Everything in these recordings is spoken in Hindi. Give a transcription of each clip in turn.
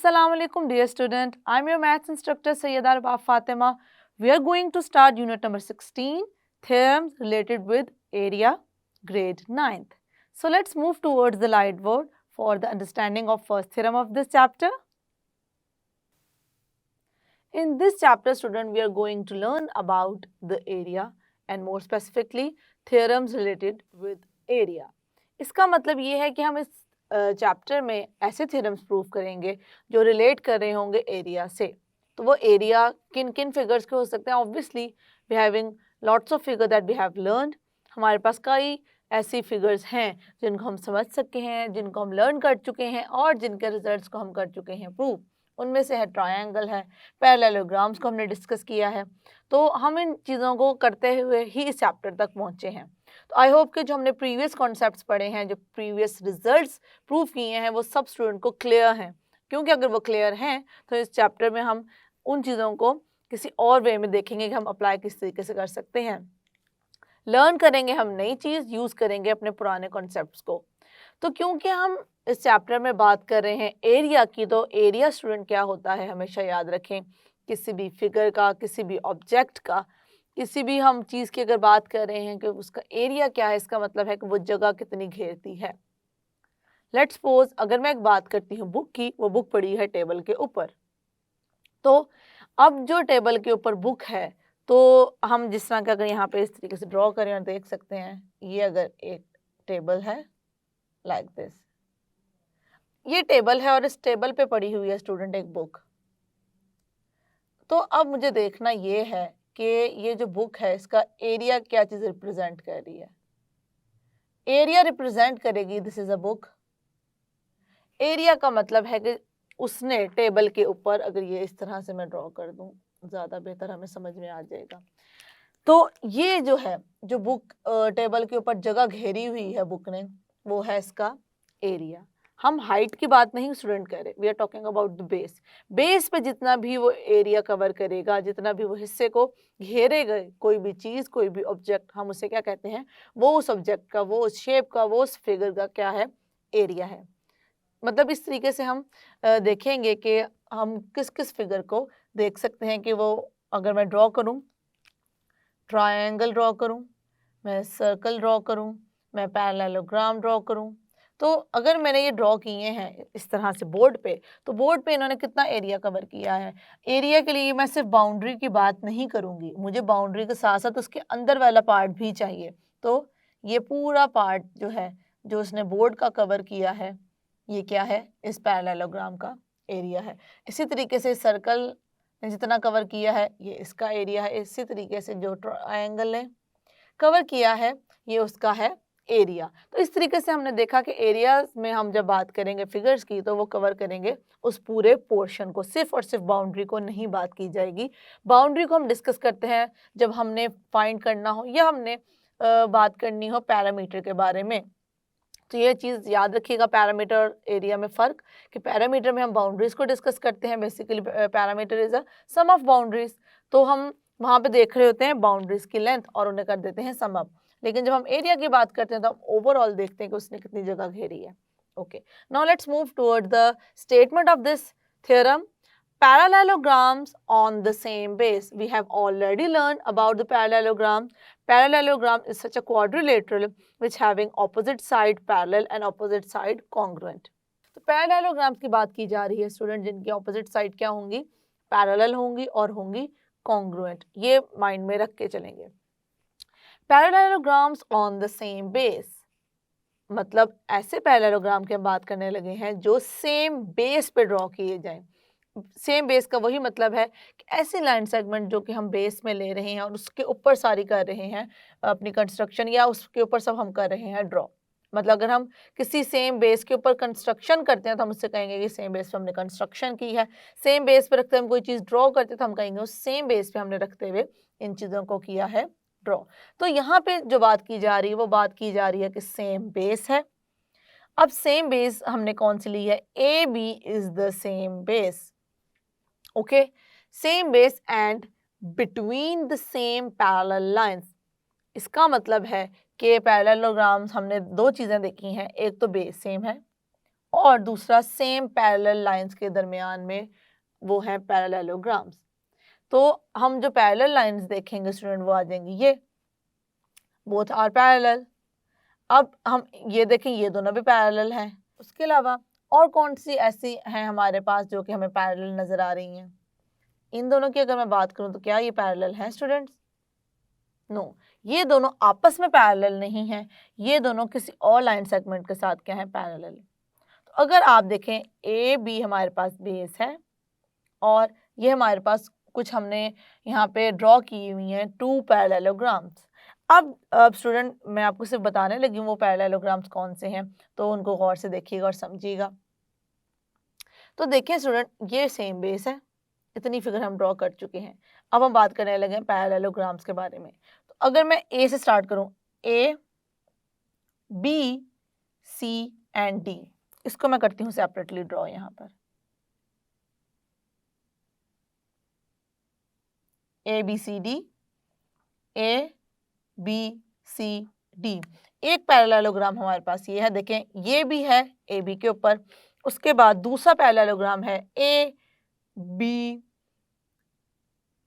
Assalamu alaikum dear student. I'm your maths instructor Sayyida Arbab Fatima. We are going to start unit number 16, theorems related with area, grade 9th. So let's move towards the lightboard for the understanding of first theorem of this chapter. In this chapter, student, we are going to learn about the area and more specifically theorems related with area. इसका मतलब ये है कि हम इस चैप्टर में ऐसे थ्योरम्स प्रूव करेंगे जो रिलेट कर रहे होंगे एरिया से. तो वो एरिया किन किन फिगर्स के हो सकते हैं. Obviously we having lots of figure that we have learned. हमारे पास कई ऐसी फिगर्स हैं जिनको हम समझ सके हैं, जिनको हम लर्न कर चुके हैं और जिनके रिजल्ट्स को हम कर चुके हैं प्रूव. उनमें से है ट्रायंगल है, पैरेललोग्राम्स को हमने डिस्कस किया है. तो हम इन चीज़ों को करते हुए ही इस चैप्टर तक पहुँचे हैं. तो आई होप कि जो हमने प्रीवियस कॉन्सेप्ट्स पढ़े हैं, जो प्रीवियस रिजल्ट्स प्रूव किए हैं, वो सब स्टूडेंट को क्लियर हैं. क्योंकि अगर वो क्लियर हैं तो इस चैप्टर में हम उन चीज़ों को किसी और वे में देखेंगे कि हम अप्लाई किस तरीके से कर सकते हैं. लर्न करेंगे हम नई चीज़, यूज़ करेंगे अपने पुराने कॉन्सेप्ट्स को. तो क्योंकि हम इस चैप्टर में बात कर रहे हैं एरिया की, तो एरिया स्टूडेंट क्या होता है हमेशा याद रखें. किसी भी फिगर का, किसी भी ऑब्जेक्ट का, किसी भी हम चीज़ की अगर बात कर रहे हैं कि उसका एरिया क्या है, इसका मतलब है कि वो जगह कितनी घेरती है. लेट्स सपोज अगर मैं एक बात करती हूँ बुक की, वो बुक पड़ी है टेबल के ऊपर. तो अब जो टेबल के ऊपर बुक है, तो हम जिस तरह का अगर यहाँ पे इस तरीके से ड्रॉ करें और देख सकते हैं, ये अगर एक टेबल है लाइक दिस, ये टेबल है और इस टेबल पे पड़ी हुई है स्टूडेंट एक बुक. तो अब मुझे देखना ये है कि ये जो बुक है इसका एरिया क्या चीज़ रिप्रेजेंट कर रही है. एरिया रिप्रेजेंट करेगी this is a book. Area का मतलब है कि उसने टेबल के ऊपर, अगर ये इस तरह से मैं ड्रॉ कर दूं ज़्यादा बेहतर हमें समझ में आ जाएगा. तो ये जो है, जो बुक टेबल के ऊपर जगह घेरी हुई है बुक ने, वो है इसका एरिया. हम हाइट की बात नहीं स्टूडेंट कर रहे, we are talking about the base. Base पे जितना भी वो एरिया कवर करेगा, जितना भी वो हिस्से को घेरेगा, कोई भी चीज़, कोई भी ऑब्जेक्ट, हम उसे क्या कहते हैं, वो उस ऑब्जेक्ट का, वो उस शेप का, वो उस फिगर का क्या है, एरिया है. मतलब इस तरीके से हम देखेंगे कि हम किस किस फिगर को देख सकते हैं कि वो, अगर मैं ड्रॉ करूँ, ट्रायंगल ड्रॉ करूँ, मैं सर्कल ड्रॉ करूँ, मैं पैरेललोग्राम ड्रॉ करूँ. तो अगर मैंने ये ड्रॉ किए हैं इस तरह से बोर्ड पे, तो बोर्ड पे इन्होंने कितना एरिया कवर किया है. एरिया के लिए मैं सिर्फ बाउंड्री की बात नहीं करूँगी, मुझे बाउंड्री के साथ साथ उसके अंदर वाला पार्ट भी चाहिए. तो ये पूरा पार्ट जो है, जो उसने बोर्ड का कवर किया है, ये क्या है, इस पैरेललोग्राम का एरिया है. इसी तरीके से सर्कल ने जितना कवर किया है, ये इसका एरिया है. इसी तरीके से जो ट्रायंगल ने कवर किया है, ये उसका है एरिया. तो इस तरीके से हमने देखा कि एरिया में हम जब बात करेंगे फिगर्स की, तो वो कवर करेंगे उस पूरे पोर्शन को, सिर्फ और सिर्फ बाउंड्री को नहीं बात की जाएगी. बाउंड्री को हम डिस्कस करते हैं जब हमने फाइंड करना हो या हमने बात करनी हो पैरामीटर के बारे में. तो ये चीज़ याद रखिएगा, पैरामीटर और एरिया में फ़र्क, कि पैरामीटर में हम बाउंड्रीज़ को डिस्कस करते हैं. Basically parameter is a sum of boundaries. तो हम वहाँ पे देख रहे होते हैं बाउंड्रीज़ की लेंथ और उन्हें कर देते हैं सम अप. लेकिन जब हम एरिया की बात करते हैं तो हम ओवरऑल देखते हैं कि उसने कितनी जगह घेरी है. Okay, now let's move toward the statement of this theorem. Parallelograms on the same base. We have already learned about the parallelogram. Parallelogram is such a quadrilateral which having opposite side parallel and opposite side congruent. तो parallelograms की बात की जा रही है स्टूडेंट, जिनकी opposite side क्या होंगी, parallel होंगी और होंगी congruent. ये माइंड में रख के चलेंगे. Parallelograms on the same base, मतलब ऐसे पैरेललोग्राम की हम बात करने लगे हैं जो सेम बेस पे ड्रॉ किए जाएं. सेम बेस का वही मतलब है कि ऐसी लाइन सेगमेंट जो कि हम बेस में ले रहे हैं और उसके ऊपर सारी कर रहे हैं अपनी कंस्ट्रक्शन, या उसके ऊपर सब हम कर रहे हैं ड्रॉ. मतलब अगर हम किसी सेम बेस के ऊपर कंस्ट्रक्शन करते हैं तो हम उससे कहेंगे कि सेम बेस पे हमने कंस्ट्रक्शन की है. सेम बेस पे रखते हैं हम कोई चीज़ ड्रॉ करते हैं तो हम कहेंगे उस सेम बेस पे हमने रखते हुए इन चीज़ों को किया है ड्रॉ. तो यहाँ पे जो बात की जा रही है, वो बात की जा रही है कि सेम बेस है. अब सेम बेस हमने कौन सी ली है, A B is the same base. Okay, same base and between the same parallel lines. इसका मतलब है कि पैरेललोग्राम्स हमने दो चीज़ें देखी हैं, एक तो बेस सेम है और दूसरा सेम पैरेलल लाइंस के दरमियान में, वो हैं पैरेललोग्राम्स। तो हम जो पैरेलल लाइंस देखेंगे स्टूडेंट वो आ जाएंगी ये, बोथ आर पैरेलल। अब हम ये देखें, ये दोनों भी पैरेलल हैं। उसके अलावा और कौन सी ऐसी हैं हमारे पास जो कि हमें पैरेलल नज़र आ रही हैं? इन दोनों की अगर मैं बात करूं तो क्या ये पैरेलल हैं स्टूडेंट्स? नो, ये दोनों आपस में पैरेलल नहीं हैं, ये दोनों किसी और लाइन सेगमेंट के साथ क्या है, पैरेलल। तो अगर आप देखें ए बी हमारे पास बेस है और ये हमारे पास कुछ हमने यहाँ पे ड्रॉ की हुई हैं टू पैरेललोग्राम्स। अब स्टूडेंट मैं आपको सिर्फ बताने लगी हूँ वो पैरेललोग्राम्स कौन से हैं, तो उनको गौर से देखिएगा और समझिएगा। तो देखें स्टूडेंट, ये सेम बेस है, इतनी फिगर हम ड्रॉ कर चुके हैं। अब हम बात करने लगे हैं पैरेललोग्राम्स के बारे में। तो अगर मैं ए से स्टार्ट करूं, A B C and D, इसको मैं करती हूँ सेपरेटली ड्रॉ यहाँ पर। A B C D, A B C D, एक पैरेललोग्राम हमारे पास ये है, देखें ये भी है ए बी के ऊपर। उसके बाद दूसरा पैरेललोग्राम है ए बी,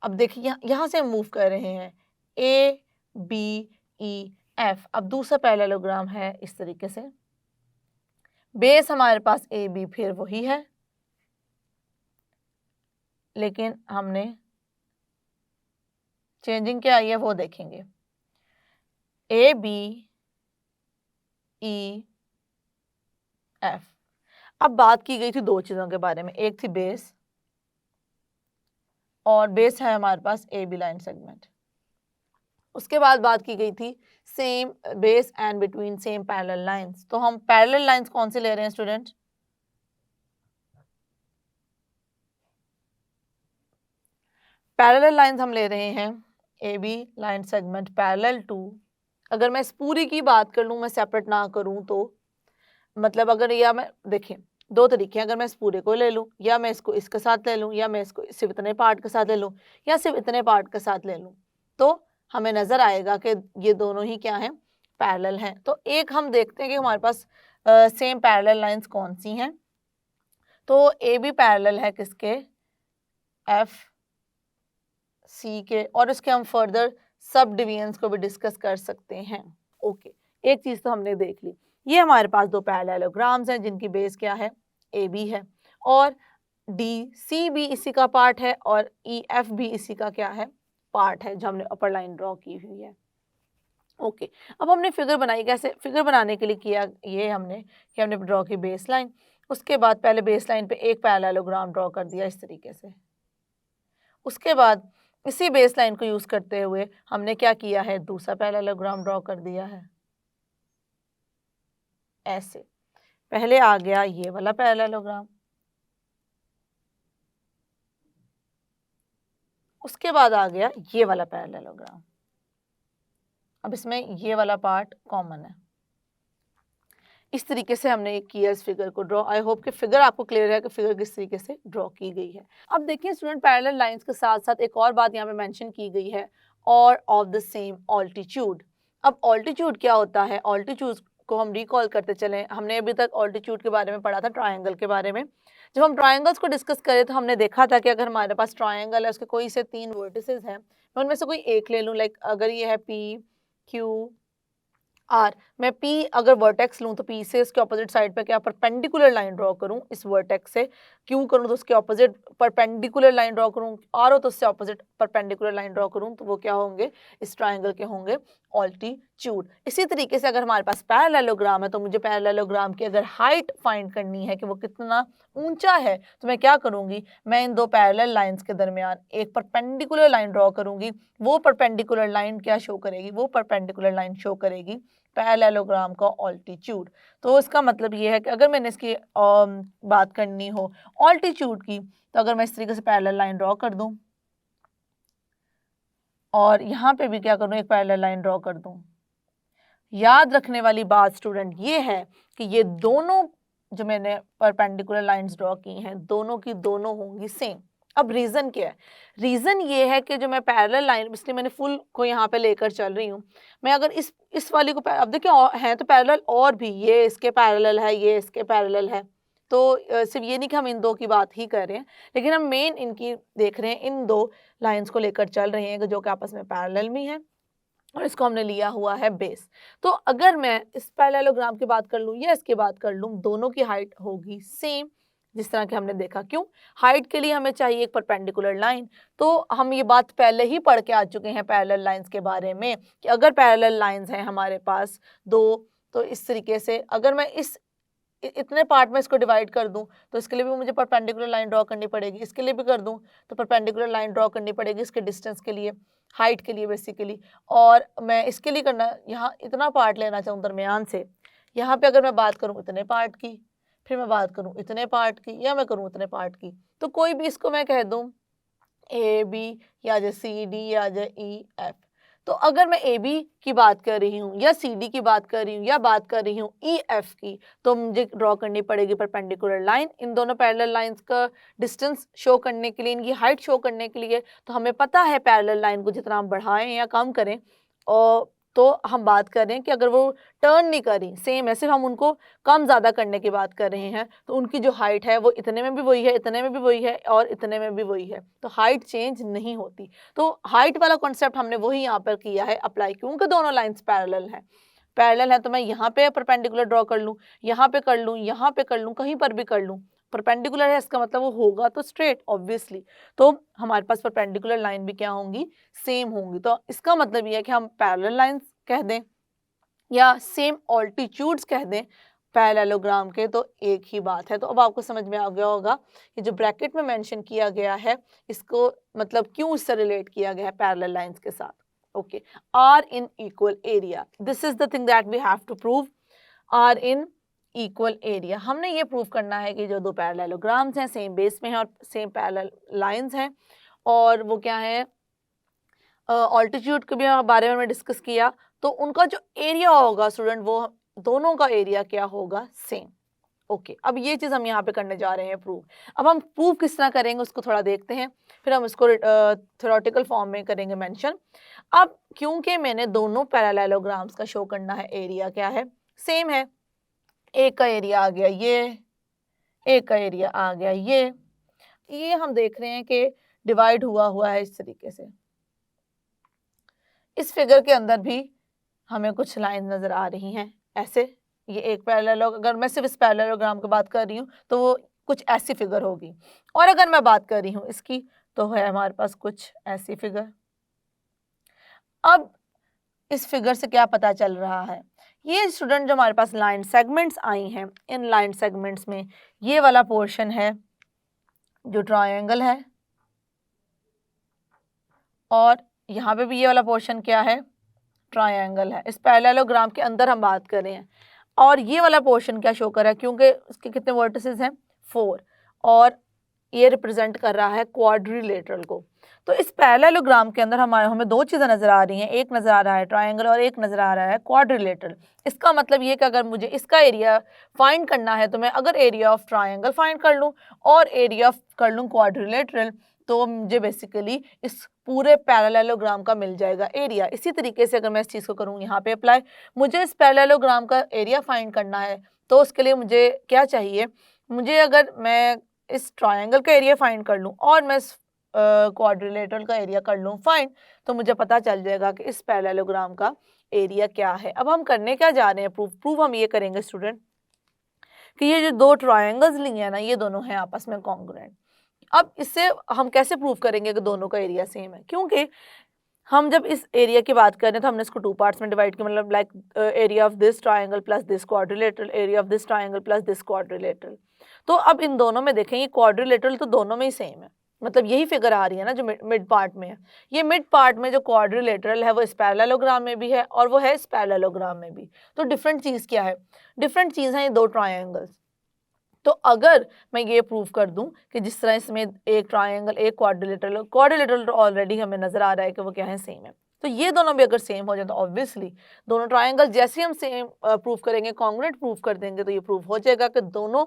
अब देखिए यहाँ से मूव कर रहे हैं ए बी ई एफ। अब दूसरा पैरेललोग्राम है इस तरीके से, बेस हमारे पास ए बी फिर वही है, लेकिन हमने चेंजिंग क्या आई है वो देखेंगे। A B E F. अब बात की गई थी दो चीज़ों के बारे में, एक थी बेस, और बेस है हमारे पास ए बी लाइन सेगमेंट। उसके बाद बात की गई थी same base and between same parallel lines. तो हम पैरेलल लाइंस कौन से ले रहे हैं स्टूडेंट? पैरेलल लाइंस हम ले रहे हैं A B line segment parallel to, अगर मैं इस पूरी की बात कर लूँ, मैं सेपरेट ना करूँ तो मतलब अगर, या मैं देखें दो तरीके हैं, अगर मैं इस पूरे को ले लूँ या मैं इसको इसके साथ ले लूँ या मैं इसको सिर्फ इतने पार्ट के साथ ले लूँ या सिर्फ इतने पार्ट के साथ ले लूँ, तो हमें नज़र आएगा कि ये दोनों ही क्या हैं, पैरेलल हैं। तो एक हम देखते हैं कि हमारे पास सेम पैरेलल लाइंस कौन सी हैं। तो ए बी पैरेलल है किसके, एफ सी के, और इसके हम फर्दर सब डिवीजन्स को भी डिस्कस कर सकते हैं। ओके, एक चीज़ तो हमने देख ली, ये हमारे पास दो पैरेललोग्राम्स हैं जिनकी बेस क्या है, ए बी है, और डी सी भी इसी का पार्ट है और ई एफ भी इसी का क्या है, पार्ट है, जो हमने अपर लाइन ड्रॉ की हुई है। ओके, अब हमने फिगर बनाई कैसे? फिगर बनाने के लिए किया ये हमने कि हमने ड्रॉ की बेस लाइन, उसके बाद पहले बेस लाइन पे एक पैरेललोग्राम ड्रॉ कर दिया इस तरीके से। उसके बाद इसी बेस लाइन को यूज़ करते हुए हमने क्या किया है, दूसरा पैरेललोग्राम ड्रॉ कर दिया है ऐसे। पहले आ गया ये वाला पैरेललोग्राम, उसके बाद आ गया ये वाला पैरेललोग्राम। अब इसमें ये वाला पार्ट कॉमन है। इस तरीके से हमने किया इस फिगर को ड्रॉ। आई होप कि फिगर आपको क्लियर है कि फिगर किस तरीके से ड्रॉ की गई है। अब देखिए स्टूडेंट, पैरेलल लाइंस के साथ साथ एक और बात यहाँ पे मेंशन की गई है, और ऑफ द सेम ऑल्टीट्यूड। अब ऑल्टीट्यूड क्या होता है? ऑल्टीट्यूड को हम रिकॉल करते चलें, हमने अभी तक ऑल्टीट्यूड के बारे में पढ़ा था, ट्राइंगल के बारे में। जब हम ट्राइंगल्स को डिस्कस करें तो हमने देखा था कि अगर हमारे पास ट्राइंगल है, उसके कोई से 3 वर्टिसेस हैं, मैं उनमें से कोई एक ले लूँ, लाइक अगर ये है पी क्यू आर, मैं P अगर वर्टेक्स लूँ तो P से इसके ऑपोजिट साइड पे क्या परपेंडिकुलर लाइन ड्रॉ करूँ इस वर्टेक्स से, Q करूँ तो उसके ऑपोजिट परपेंडिकुलर लाइन ड्रॉ करूँ, R हो तो उससे ऑपोजिट परपेंडिकुलर लाइन ड्रॉ करूँ, तो वो क्या होंगे, इस ट्राइंगल के होंगे ऑल्टीट्यूड। इसी तरीके से अगर हमारे पास पैरेललोग्राम है तो मुझे पैरेललोग्राम की अगर हाइट फाइंड करनी है कि वो कितना ऊंचा है, तो मैं क्या करूँगी, मैं इन दो पैरेलल लाइंस के दरमियान एक परपेंडिकुलर लाइन ड्रॉ करूँगी। वो परपेंडिकुलर लाइन क्या शो करेगी, वो परपेंडिकुलर लाइन शो करेगी पैरेललोग्राम का ऑल्टीट्यूड। तो इसका मतलब ये है कि अगर मैंने इसकी बात करनी हो ऑल्टीट्यूड की, तो अगर मैं इस तरीके से पैरेलल लाइन ड्रॉ कर दूं और यहाँ पे भी क्या करूँ, एक पैरेलल लाइन ड्रॉ कर दूं, याद रखने वाली बात स्टूडेंट ये है कि ये दोनों जो मैंने परपेंडिकुलर लाइंस ड्रॉ की हैं, दोनों की दोनों होंगी सेम। अब रीज़न क्या है? रीज़न ये है कि जो मैं पैरेलल लाइन, इसलिए मैंने फुल को यहाँ पे लेकर चल रही हूँ। मैं अगर इस वाली को अब देखिए हैं तो पैरेलल और भी, ये इसके पैरेलल है, ये इसके पैरेलल है। तो सिर्फ ये नहीं कि हम इन दो की बात ही कर रहे हैं, लेकिन हम मेन इनकी देख रहे हैं, इन दो लाइंस को लेकर चल रहे हैं जो कि आपस में पैरेलल में है और इसको हमने लिया हुआ है बेस। तो अगर मैं इस पैरेललोग्राम की बात कर लूँ या इसकी बात कर लूँ, दोनों की हाइट होगी सेम, जिस तरह कि हमने देखा। क्यों? हाइट के लिए हमें चाहिए एक परपेंडिकुलर लाइन। तो हम ये बात पहले ही पढ़ के आ चुके हैं पैरेलल लाइंस के बारे में कि अगर पैरेलल लाइंस हैं हमारे पास दो, तो इस तरीके से अगर मैं इतने पार्ट में इसको डिवाइड कर दूं, तो इसके लिए भी मुझे परपेंडिकुलर लाइन ड्रॉ करनी पड़ेगी, इसके लिए भी कर दूं तो परपेंडिकुलर लाइन ड्रॉ करनी पड़ेगी, इसके डिस्टेंस के लिए, हाइट के लिए बेसिकली। और मैं इसके लिए करना, यहाँ इतना पार्ट लेना चाहूँ दरमियान से, यहाँ पे अगर मैं बात करूँ इतने पार्ट की, फिर मैं बात करूँ इतने पार्ट की, या मैं करूँ इतने पार्ट की, तो कोई भी इसको मैं कह दूँ ए बी, या जाए सी डी, या जाए ई एफ। तो अगर मैं ए बी की बात कर रही हूँ या सी डी की बात कर रही हूँ या बात कर रही हूँ ई एफ की, तो मुझे ड्रॉ करनी पड़ेगी परपेंडिकुलर लाइन। इन दोनों पैरेलल लाइंस का डिस्टेंस शो करने के लिए, इनकी हाइट शो करने के लिए, तो हमें पता है पैरेलल लाइन को जितना हम बढ़ाएं या कम करें, और तो हम बात कर रहे हैं कि अगर वो टर्न नहीं करी, सेम है, सिर्फ हम उनको कम ज़्यादा करने की बात कर रहे हैं, तो उनकी जो हाइट है वो इतने में भी वही है, इतने में भी वही है और इतने में भी वही है, तो हाइट चेंज नहीं होती। तो हाइट वाला कॉन्सेप्ट हमने वही यहाँ पर किया है अप्लाई, क्योंकि दोनों लाइंस पैरेलल हैं। पैरेलल है तो मैं यहाँ पे परपेंडिकुलर ड्रॉ कर लूँ, यहाँ पे कर लूँ, यहाँ पे कर लूँ, कहीं पर भी कर लूँ। परपेंडिकुलर है इसका मतलब वो होगा तो स्ट्रेट ऑब्वियसली, तो हमारे पास परपेंडिकुलर लाइन भी क्या होंगी, सेम होंगी। तो इसका मतलब ये है कि हम पैरेलल लाइंस कह दें या सेम ऑल्टीट्यूड्स कह दें पैरेललोग्राम के, तो एक ही बात है। तो अब आपको समझ में आ गया होगा कि जो ब्रैकेट में मेंशन किया गया है, इसको मतलब क्यों इससे रिलेट किया गया है पैरेलल लाइंस के साथ। Okay, are in equal area, this is the thing that we have to prove. Are in equal area, हमने ये प्रूव करना है कि जो दो पैरेललोग्राम्स हैं सेम बेस में हैं और सेम पैरेलल लाइंस हैं, और वो क्या है, ऑल्टीट्यूड के भी बारे में डिस्कस किया, तो उनका जो एरिया होगा स्टूडेंट, वो दोनों का एरिया क्या होगा, सेम। ओके, अब ये चीज़ हम यहाँ पे करने जा रहे हैं प्रूव। अब हम प्रूव किस तरह करेंगे उसको थोड़ा देखते हैं, फिर हम इसको थ्योरेटिकल फॉर्म में करेंगे मेंशन। अब क्योंकि मैंने दोनों पैरेललोग्राम्स का शो करना है, एरिया क्या है, सेम है। एक का एरिया आ गया ये, एक का एरिया आ गया ये हम देख रहे हैं कि डिवाइड हुआ है इस तरीके से। इस फिगर के अंदर भी हमें कुछ लाइन नज़र आ रही हैं ऐसे, ये एक पैरेलल, अगर मैं सिर्फ इस पैरेललोग्राम की बात कर रही हूँ तो वो कुछ ऐसी फिगर होगी, और अगर मैं बात कर रही हूँ इसकी तो है हमारे पास कुछ ऐसी फिगर। अब इस फिगर से क्या पता चल रहा है, ये स्टूडेंट जो हमारे पास लाइन सेगमेंट्स आई हैं, इन लाइन सेगमेंट्स में ये वाला पोर्शन है जो ट्रायंगल है, और यहाँ पे भी ये वाला पोर्शन क्या है, ट्रायंगल है। इस पैरेललोग्राम के अंदर हम बात कर रहे हैं, और ये वाला पोर्शन क्या शो कर रहा है, क्योंकि उसके कितने वर्टिसेस हैं, 4, और ये रिप्रेजेंट कर रहा है क्वाड्रिलेटरल को। तो इस पैरेललोग्राम के अंदर हमें दो चीज़ें नज़र आ रही हैं, एक नज़र आ रहा है ट्रायंगल और एक नज़र आ रहा है क्वाड्रिलेटरल। इसका मतलब ये कि अगर मुझे इसका एरिया फाइंड करना है, तो मैं अगर एरिया ऑफ ट्रायंगल फाइंड कर लूँ और एरिया कर लूँ क्वाड्रिलेटरल, तो मुझे बेसिकली इस पूरे पैरेललोग्राम का मिल जाएगा एरिया। इसी तरीके से अगर मैं इस चीज़ को करूँ यहाँ पे अप्लाई, मुझे इस पैरेललोग्राम का एरिया फाइंड करना है, तो उसके लिए मुझे क्या चाहिए, मुझे अगर मैं इस ट्रायंगल का एरिया फाइंड कर लूँ और मैं इस क्वाड्रिलेटरल का एरिया कर लूँ फाइंड, तो मुझे पता चल जाएगा कि इस पैरेललोग्राम का एरिया क्या है। अब हम करने क्या जा रहे हैं, प्रूफ हम ये करेंगे स्टूडेंट कि ये जो दो ट्रायंगल्स लिए हैं ना, ये दोनों हैं आपस में कॉन्ग्रुएंट। अब इससे हम कैसे प्रूव करेंगे कि दोनों का एरिया सेम है, क्योंकि हम जब इस एरिया की बात करें तो हमने इसको 2 पार्ट्स में डिवाइड किया, मतलब like area of this triangle plus this quadrilateral, area of this triangle plus this quadrilateral. तो अब इन दोनों में देखें, ये क्वाड्रिलेटरल तो दोनों में ही सेम है, मतलब यही फिगर आ रही है ना जो मिड पार्ट में है। ये मिड पार्ट में जो क्वाड्रिलेटरल है वो इस पैरेललोग्राम में भी है और वो है इस पैरेललोग्राम में भी। तो डिफरेंट चीज़ क्या है, डिफरेंट चीज़ है ये दो ट्रायंगल्स। तो अगर मैं ये प्रूव कर दूं कि जिस तरह इसमें एक ट्रायंगल एक क्वाड्रिलेटरल ऑलरेडी हमें नज़र आ रहा है कि वो क्या है, सेम है, तो ये दोनों भी अगर सेम हो जाए तो ऑब्वियसली दोनों ट्रायंगल जैसे हम सेम प्रूव करेंगे, कॉन्ग्रुएंट प्रूव कर देंगे, तो ये प्रूव हो जाएगा कि दोनों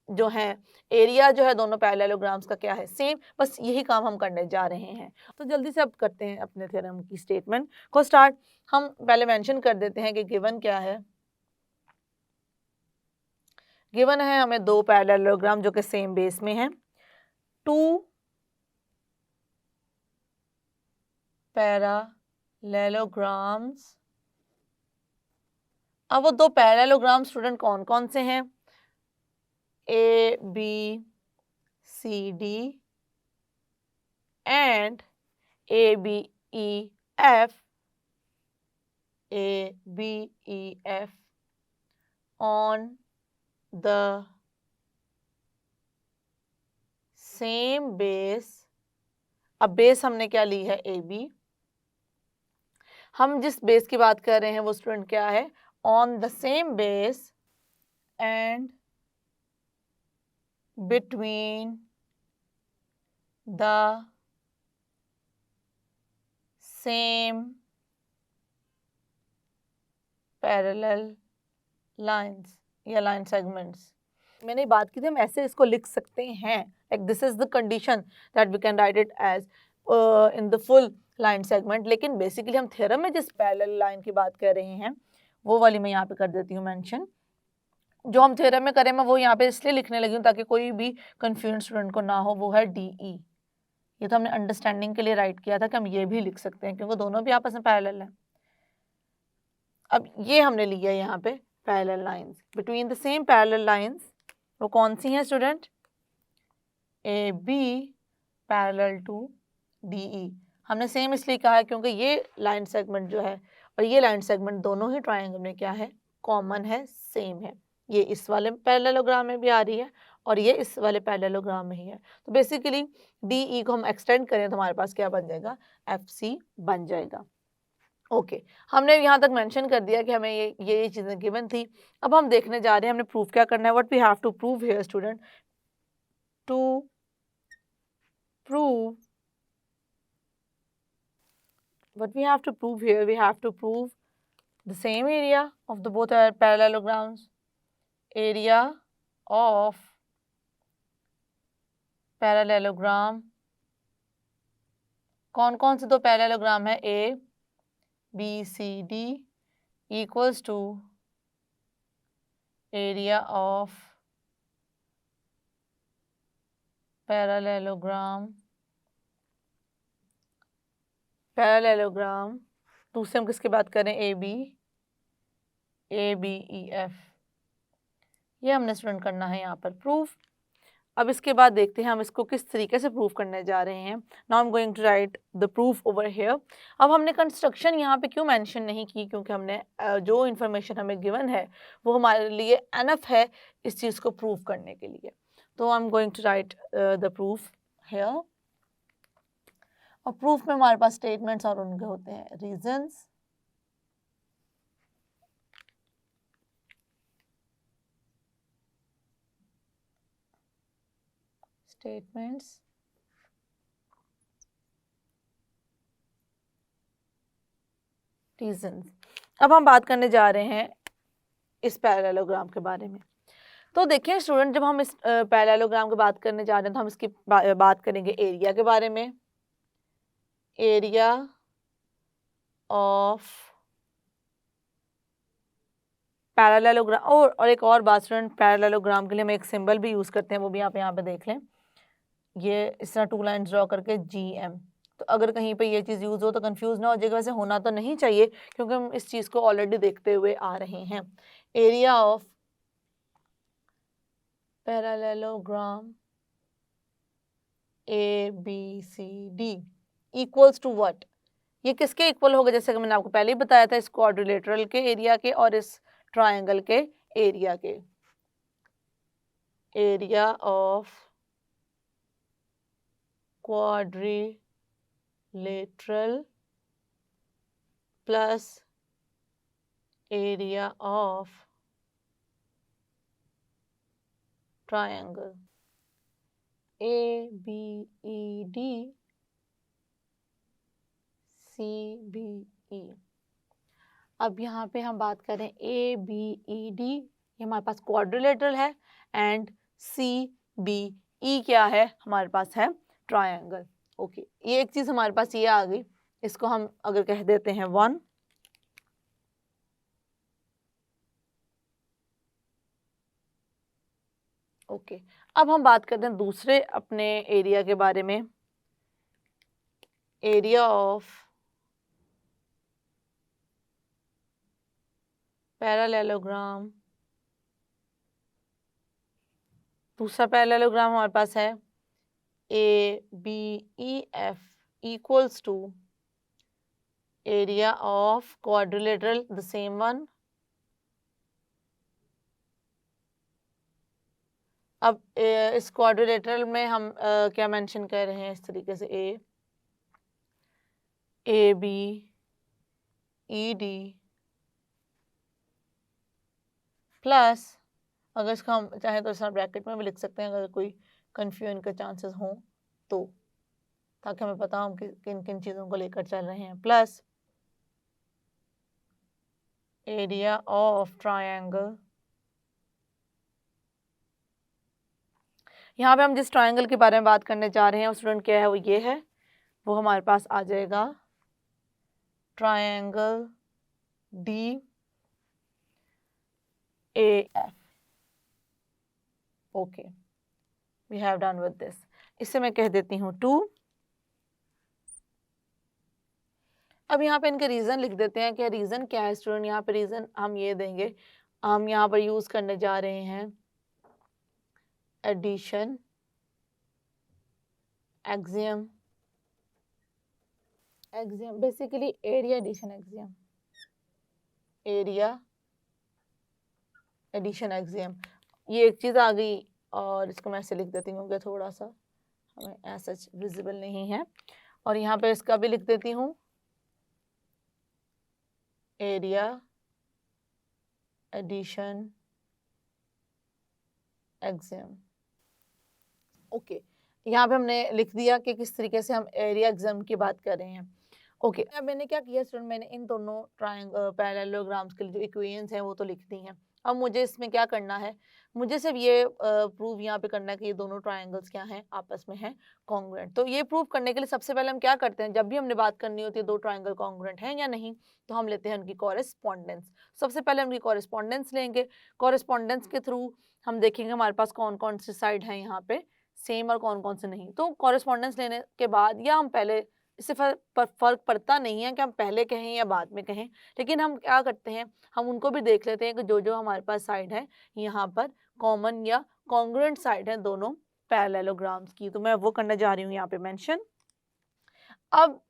जो है एरिया जो है दोनों पैरेललोग्राम्स का क्या है, सेम। बस यही काम हम करने जा रहे हैं। तो जल्दी से अब करते हैं अपने थ्योरम की स्टेटमेंट को स्टार्ट। हम पहले मेंशन कर देते हैं कि गिवन क्या है। गिवन है हमें दो पैरेललोग्राम जो कि सेम बेस में है, टू पैरेललोग्राम्स। अब वो दो पैरेललोग्राम स्टूडेंट कौन कौन से हैं? A B C D and A B E F, A B E F on the same base. अब बेस हमने क्या ली है? A B. हम जिस बेस की बात कर रहे हैं वो स्टूडेंट क्या है? On the same base and between the same parallel lines या line segments। मैंने बात की थी हम ऐसे इसको लिख सकते हैं, like this is the condition that we can write it as in the full line segment। लेकिन बेसिकली हम थ्योरम में जिस पैरेलल लाइन की बात कर रहे हैं वो वाली मैं यहाँ पे कर देती हूँ मेंशन। जो हम थ्योरम में करें मैं वो यहाँ पे इसलिए लिखने लगी हूँ ताकि कोई भी कंफ्यूज स्टूडेंट को ना हो। वो है डी ई। ये तो हमने अंडरस्टैंडिंग के लिए राइट किया था कि हम ये भी लिख सकते हैं क्योंकि दोनों भी आपस में पैरेलल हैं। अब ये हमने लिया है यहाँ पे parallel lines between the same parallel lines. वो कौन सी हैं student? A B parallel to D E. हमने सेम इसलिए कहा है क्योंकि ये लाइन सेगमेंट जो है और ये लाइन सेगमेंट दोनों ही ट्रायंगल में क्या है? कॉमन है, सेम है। ये इस वाले पैरेललोग्राम में भी आ रही है और ये इस वाले पैरेललोग्राम में ही है। तो बेसिकली डी ई को हम एक्सटेंड करें तो हमारे पास क्या बन जाएगा? एफ सी बन जाएगा। ओके हमने यहाँ तक मेंशन कर दिया कि हमें ये चीज़ें गिवन थी। अब हम देखने जा रहे हैं हमने प्रूफ क्या करना है। What we have to prove here student? To prove, what we have to prove here, we have to prove the same area of the both are parallelograms, area of parallelogram। कौन कौन से दो पैरेललोग्राम है? A B C D equals to area of parallelogram. Parallelogram दूसरे हम किसकी बात करें? A B E F. ये हमने स्टूडेंट करना है यहाँ पर प्रूफ। अब इसके बाद देखते हैं हम इसको किस तरीके से प्रूफ करने जा रहे हैं। Now I am going to write the proof over here. अब हमने कंस्ट्रक्शन यहाँ पे क्यों मेंशन नहीं की? क्योंकि हमने जो इन्फॉर्मेशन हमें गिवन है वो हमारे लिए एनफ है इस चीज़ को प्रूफ करने के लिए। तो I am going to write the proof here. और प्रूफ में हमारे पास स्टेटमेंट्स और उनके होते हैं रीजंस, स्टेटमेंट्स, रीजंस। अब हम बात करने जा रहे हैं इस पैरेललोग्राम के बारे में। तो देखिए स्टूडेंट जब हम इस पैरेललोग्राम की बात करने जा रहे हैं तो हम इसकी बात करेंगे एरिया के बारे में। Area of parallelogram. और एक और बात स्टूडेंट, पैरेललोग्राम के लिए हम एक सिंबल भी यूज़ करते हैं, वो भी आप यहाँ पे देख लें। ये इस तरह टू लाइन्स ड्रॉ करके जी एम। तो अगर कहीं पे ये चीज़ यूज़ हो तो कंफ्यूज ना हो जाएगा। वैसे होना तो नहीं चाहिए क्योंकि हम इस चीज़ को ऑलरेडी देखते हुए आ रहे हैं। Area of parallelogram A B C D equals to what? ये किसके इक्वल होगा? जैसे कि मैंने आपको पहले ही बताया था, इस क्वाड्रिलेटरल के एरिया के और इस ट्रायंगल के एरिया के। Area of quadrilateral plus area of triangle A B E D C B E. अब यहाँ पे हम बात करें ए बी ई डी, ये हमारे पास क्वाड्रिलेटरल है एंड सी बी ई क्या है हमारे पास है ट्रायंगल। ओके, ये एक चीज हमारे पास ये आ गई, इसको हम अगर कह देते हैं 1, ओके। अब हम बात करते हैं दूसरे अपने एरिया के बारे में, एरिया ऑफ पैरेललोग्राम। दूसरा पैरेललोग्राम हमारे पास है A B E F equals to area of quadrilateral the same one. अब इस क्वाड्रिलेटरल में हम क्या मेंशन कर रहे हैं इस तरीके से, A B E D plus, अगर इसका हम चाहें तो इसका ब्रैकेट में भी लिख सकते हैं अगर कोई कंफ्यूजन के चांसेस हों तो, ताकि हमें पता हो हम किन किन चीज़ों को लेकर चल रहे हैं, प्लस एरिया ऑफ ट्रायंगल। यहाँ पे हम जिस ट्रायंगल के बारे में बात करने जा रहे हैं स्टूडेंट क्या है, वो ये है, वो हमारे पास आ जाएगा triangle D A F. Okay, we have done with this. इससे मैं कह देती हूँ 2। अब यहाँ पे इनके रीजन लिख देते हैं कि रीजन क्या है स्टूडेंट। यहाँ पे रीजन हम ये देंगे, हम यहाँ पर यूज करने जा रहे हैं addition axiom, axiom basically area addition axiom, area addition axiom. ये एक चीज आ गई और इसको मैं ऐसे लिख देती हूँ कि थोड़ा सा हमें ऐसा विजिबल नहीं है, और यहाँ पे इसका भी लिख देती हूँ एरिया एडिशन एक्सियम। ओके, यहाँ पे हमने लिख दिया कि किस तरीके से हम एरिया एक्सियम की बात कर रहे हैं। ओके, अब मैंने क्या किया स्टूडेंट, मैंने इन दोनों पैरेललोग्राम्स के लिए जो इक्वेशंस हैं वो तो लिख दी हैं। अब मुझे इसमें क्या करना है, मुझे सिर्फ ये प्रूव यहाँ पे करना है कि ये दोनों ट्रायंगल्स क्या हैं, आपस में हैं कॉन्ग्रुएंट। तो ये प्रूव करने के लिए सबसे पहले हम क्या करते हैं, जब भी हमने बात करनी होती है दो ट्रायंगल कॉन्ग्रुएंट हैं या नहीं, तो हम लेते हैं उनकी कॉरेस्पॉन्डेंस। सबसे पहले उनकी कॉरेस्पॉन्डेंस लेंगे। कॉरेस्पॉन्डेंस के थ्रू हम देखेंगे हमारे पास कौन कौन से साइड हैं यहाँ पे सेम और कौन कौन से नहीं। तो कॉरेस्पॉन्डेंस लेने के बाद, या हम पहले, इससे फर्क पड़ता नहीं है कि हम पहले कहें या बाद में कहें, लेकिन हम क्या करते हैं, हम उनको भी देख लेते हैं कि जो जो हमारे पास साइड है यहाँ पर कॉमन या कॉन्ग्रुएंट साइड है दोनों पैरेललोग्राम्स की, तो मैं वो करने जा रही हूँ यहाँ पे मेंशन। अब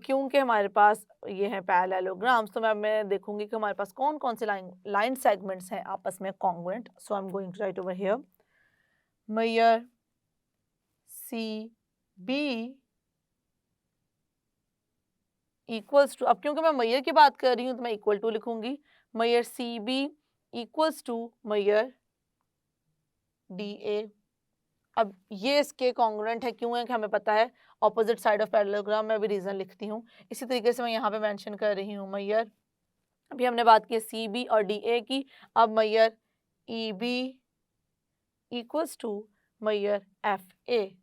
क्योंकि हमारे पास ये है पैरेललोग्राम्स, तो मैं देखूंगी कि हमारे पास कौन कौन से लाइन सेगमेंट्स हैं आपस में congruent. So I am going to write over here measure C B equals to, अब क्योंकि मैं मैयर की बात कर रही हूँ तो मैं इक्वल टू लिखूंगी, मैयर सी बी इक्वल्स टू मैयर डी ए। अब ये इसके कॉन्ग्रुएंट है, क्यों है कि हमें पता है ऑपोजिट साइड ऑफ पैरेललोग्राम में भी रीजन लिखती हूँ। इसी तरीके से मैं यहाँ पे मेंशन कर रही हूँ मैयर, अभी हमने बात की सी बी और डी ए की, अब मैयर ई बी इक्वल्स टू मैयर एफ ए।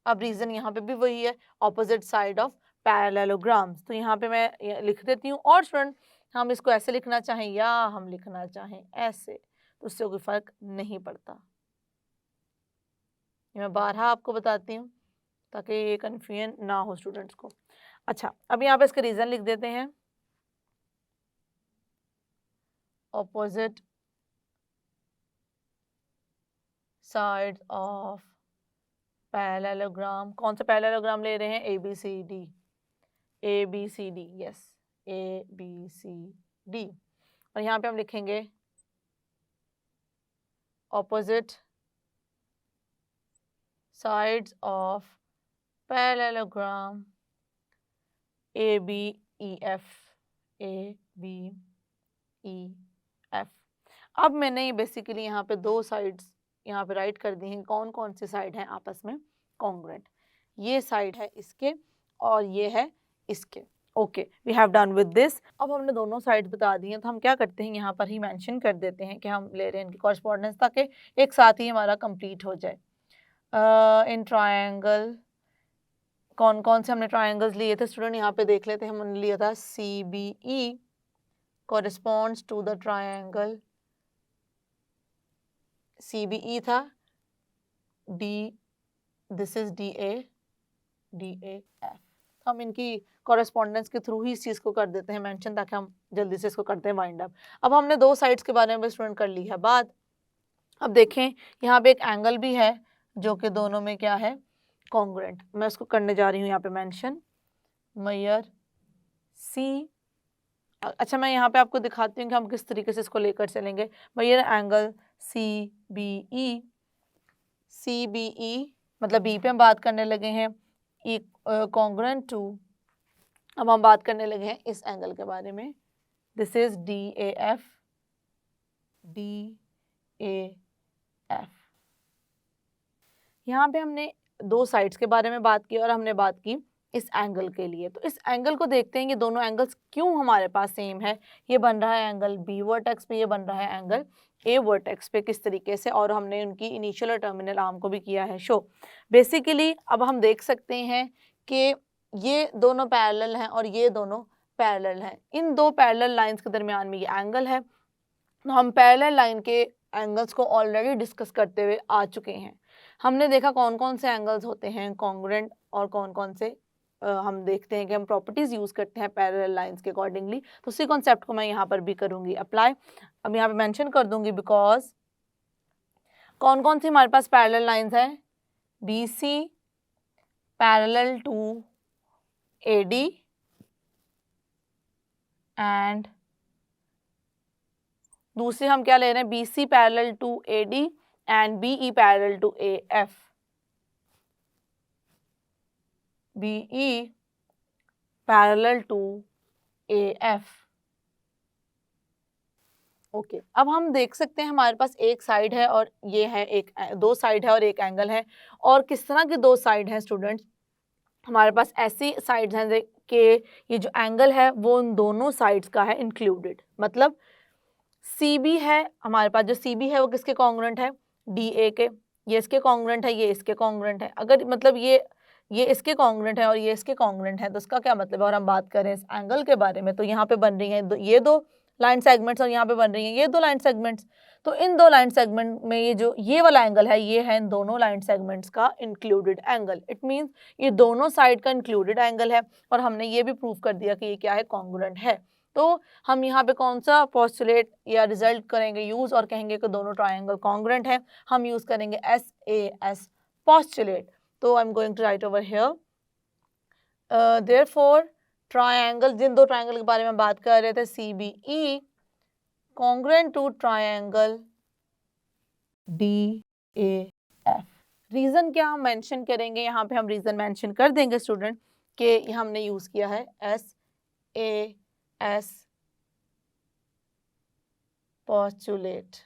अब रीजन यहाँ पे भी वही है, ऑपोजिट साइड ऑफ पैरेललोग्राम्स। तो यहाँ पे मैं लिख देती हूँ, और स्टूडेंट हम इसको ऐसे लिखना चाहें या हम लिखना चाहें ऐसे, तो उससे कोई फर्क नहीं पड़ता। ये मैं बारहा आपको बताती हूँ ताकि ये कन्फ्यूजन ना हो स्टूडेंट्स को। अच्छा, अब यहाँ पे इसका रीजन लिख देते हैं, ऑपोजिट साइड ऑफ पैरेललोग्राम। कौन सा पैरेललोग्राम ले रहे हैं, A B C D, A B C D, yes A B C D. और यहाँ पे हम लिखेंगे opposite sides of parallelogram A B E F, A B E F. अब मैंने बेसिकली यहाँ पे दो साइड्स यहाँ पे राइट कर दी हैं, कौन कौन से साइड हैं आपस में कॉन्ग्रुएंट। ये साइड है इसके और ये है इसके। Okay, we have done with this. अब हमने दोनों साइड्स बता दी हैं, तो हम क्या करते हैं यहाँ पर ही मेंशन कर देते हैं कि हम ले रहे हैं इनकी कॉरस्पॉन्डेंस, ताकि एक साथ ही हमारा कंप्लीट हो जाए। इन ट्रायंगल कौन कौन से हमने ट्रायंगल्स लिए थे स्टूडेंट, यहाँ पे देख लेते हैं। हमने लिया था CBE corresponds to the triangle CBE था, D, this is DAF। हम इनकी कॉरेस्पॉन्डेंस के थ्रू ही इस चीज़ को कर देते हैं मेंशन, ताकि हम जल्दी से इसको करते हैं वाइंड अप। अब हमने दो साइड्स के बारे में स्टूडेंट कर ली है बात। अब देखें यहाँ पे एक एंगल भी है जो कि दोनों में क्या है, कॉन्ग्रुएंट। मैं उसको करने जा रही हूँ यहाँ पे मेंशन, मेजर C। अच्छा, मैं यहाँ पे आपको दिखाती हूँ कि हम किस तरीके से इसको लेकर चलेंगे। मेजर एंगल CBE मतलब B पे हम बात करने लगे हैं, कॉन्ग्रुएंट टू, अब हम बात करने लगे हैं इस एंगल के बारे में, दिस इज DAF। यहाँ पे हमने दो साइड्स के बारे में बात की और हमने बात की इस एंगल के लिए। तो इस एंगल को देखते हैं, ये दोनों एंगल्स क्यों हमारे पास सेम है। ये बन रहा है एंगल B वर्टेक्स पे, ये बन रहा है एंगल A वर्टेक्स पे, किस तरीके से, और हमने उनकी इनिशियल और टर्मिनल आर्म को भी किया है शो। बेसिकली अब हम देख सकते हैं कि ये दोनों पैरेलल हैं और ये दोनों पैरेलल हैं। इन दो पैरेलल लाइंस के दरमियान में ये एंगल है। तो हम पैरेलल लाइन के एंगल्स को ऑलरेडी डिस्कस करते हुए आ चुके हैं। हमने देखा कौन कौन से एंगल्स होते हैं कॉन्ग्रुएंट और कौन कौन से हम देखते हैं कि हम प्रॉपर्टीज यूज करते हैं पैरेलल लाइंस के अकॉर्डिंगली। तो उसी कॉन्सेप्ट को मैं यहाँ पर भी करूँगी अप्लाई। अब यहाँ पे मेंशन कर दूंगी बिकॉज कौन कौन सी हमारे पास पैरेलल लाइंस हैं, BC parallel to AD and दूसरी हम क्या ले रहे हैं, BC parallel to AD and BE parallel to AF। BE parallel to AF। Okay, अब हम देख सकते हैं हमारे पास एक साइड है और ये है एक, दो साइड है और एक एंगल है। और किस तरह की दो साइड हैं स्टूडेंट्स, हमारे पास ऐसी साइड्स हैं कि ये जो एंगल है वो उन दोनों साइड्स का है इंक्लूडेड। मतलब CB है हमारे पास, जो CB है वो किसके कॉन्ग्रुएंट है, DA के। ये इसके कॉन्ग्रुएंट है, ये इसके कॉन्ग्रुएंट है। अगर मतलब ये इसके कॉन्ग्रुएंट है और ये इसके कॉन्ग्रुएंट है, तो इसका क्या मतलब है। और हम बात करें इस एंगल के बारे में, तो यहाँ पे बन रही है ये दो लाइन सेगमेंट्स और यहाँ पे बन रही हैं ये दो लाइन सेगमेंट्स। तो इन दो लाइन सेगमेंट में ये वाला एंगल है, ये है इन दोनों लाइन सेगमेंट्स का इंक्लूडेड एंगल। इट मीन्स ये दोनों साइड का इंक्लूडेड एंगल है। और हमने ये भी प्रूव कर दिया कि ये क्या है, कॉन्ग्रुएंट है। तो हम यहाँ पे कौन सा पोस्टुलेट या रिजल्ट करेंगे यूज और कहेंगे कि दोनों ट्राइंगल कॉन्ग्रुएंट है, हम यूज करेंगे SAS पोस्टुलेट। तो I am going to write over here, therefore triangle, जिन दो ट्रायंगल के बारे में बात कर रहे थे, CBE congruent to triangle DAF। Reason क्या हम मेंशन करेंगे, यहाँ पे हम रीजन मेंशन कर देंगे स्टूडेंट कि हमने यूज किया है SAS postulate।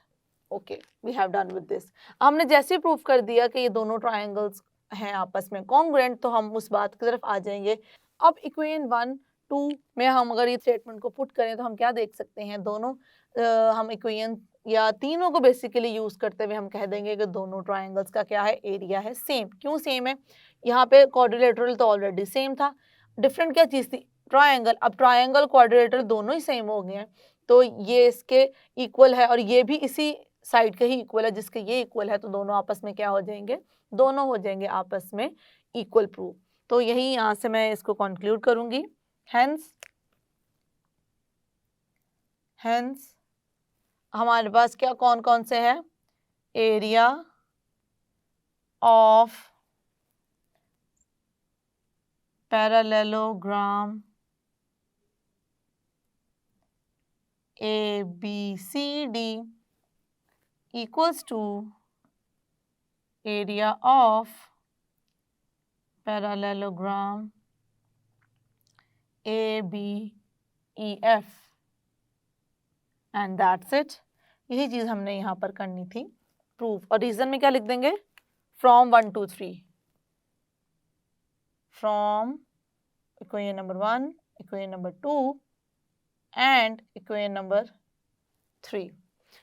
Okay, we have done with this. हमने जैसे प्रूफ कर दिया कि ये दोनों ट्रायंगल्स हैं आपस में कॉन्ग्रुएंट, तो हम उस बात की तरफ आ जाएंगे। अब इक्वेशन 1, 2 में हम अगर ये स्टेटमेंट को पुट करें तो हम क्या देख सकते हैं, दोनों हम इक्वेशन या तीनों को बेसिकली यूज करते हुए हम कह देंगे कि दोनों ट्रायंगल्स का क्या है, एरिया है सेम। क्यों सेम है, यहाँ पे क्वाड्रिलेटरल तो ऑलरेडी सेम था, डिफरेंट क्या चीज़ थी, ट्रायंगल। अब ट्रायंगल क्वाड्रिलेटरल दोनों ही सेम हो गए हैं, तो ये इसके इक्वल है और ये भी इसी साइड के ही इक्वल है जिसके ये इक्वल है, तो दोनों आपस में क्या हो जाएंगे, दोनों हो जाएंगे आपस में इक्वल प्रूफ। तो यही यहाँ से मैं इसको कंक्लूड करूंगी। हेंस हमारे पास क्या कौन कौन से है, area of parallelogram ABCD equals to area of parallelogram ABEF and that's it। यही चीज़ हमने यहाँ पर करनी थी प्रूफ। और रीजन में क्या लिख देंगे, from 1 to 3, from equation number 1 equation number 2 and equation number 3.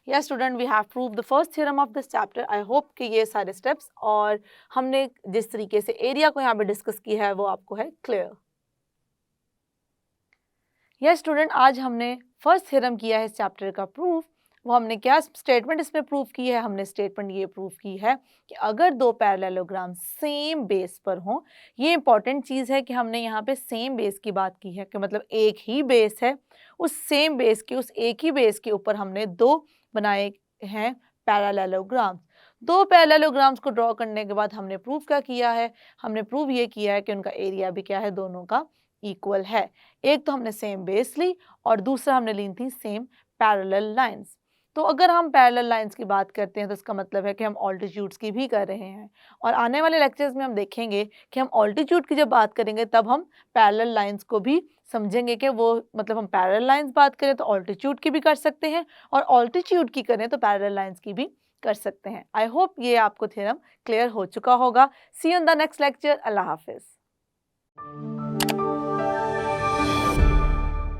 Yes student, we have proved the first theorem of this chapter. I hope कि ये सारे steps और हमने जिस तरीके से एरिया को यहाँ पे डिस्कस किया है वो आपको है क्लियर. यस स्टूडेंट, आज हमने फर्स्ट थ्योरम किया है इस चैप्टर का प्रूफ. वो हमने क्या स्टेटमेंट इसमें प्रूफ की है? हमने स्टेटमेंट ये प्रूफ की है कि अगर दो पैरेललोग्राम सेम बेस पर हों, ये इंपॉर्टेंट चीज़ है कि हमने यहाँ पे सेम बेस की बात की है कि मतलब एक ही बेस है, उस सेम बेस के उस एक ही बेस के ऊपर हमने दो बनाए हैं पैरेललोग्राम्स. दो पैरेललोग्राम्स को ड्रॉ करने के बाद हमने प्रूफ क्या किया है? हमने प्रूव ये किया है कि उनका एरिया भी क्या है, दोनों का इक्वल है. एक तो हमने सेम बेस ली और दूसरा हमने ली थी सेम पैरेलल लाइंस. तो अगर हम पैरेलल लाइंस की बात करते हैं तो इसका मतलब है कि हम ऑल्टीट्यूड्स की भी कर रहे हैं. और आने वाले लेक्चर्स में हम देखेंगे कि हम ऑल्टीट्यूड की जब बात करेंगे तब हम पैरेलल लाइंस को भी समझेंगे कि वो मतलब हम पैरेलल लाइंस बात करें तो ऑल्टीट्यूड की भी कर सकते हैं और ऑल्टीट्यूड की करें तो पैरेलल लाइंस की भी कर सकते हैं. आई होप ये आपको थ्योरम क्लियर हो चुका होगा. See you in the next lecture. अल्लाह हाफिज.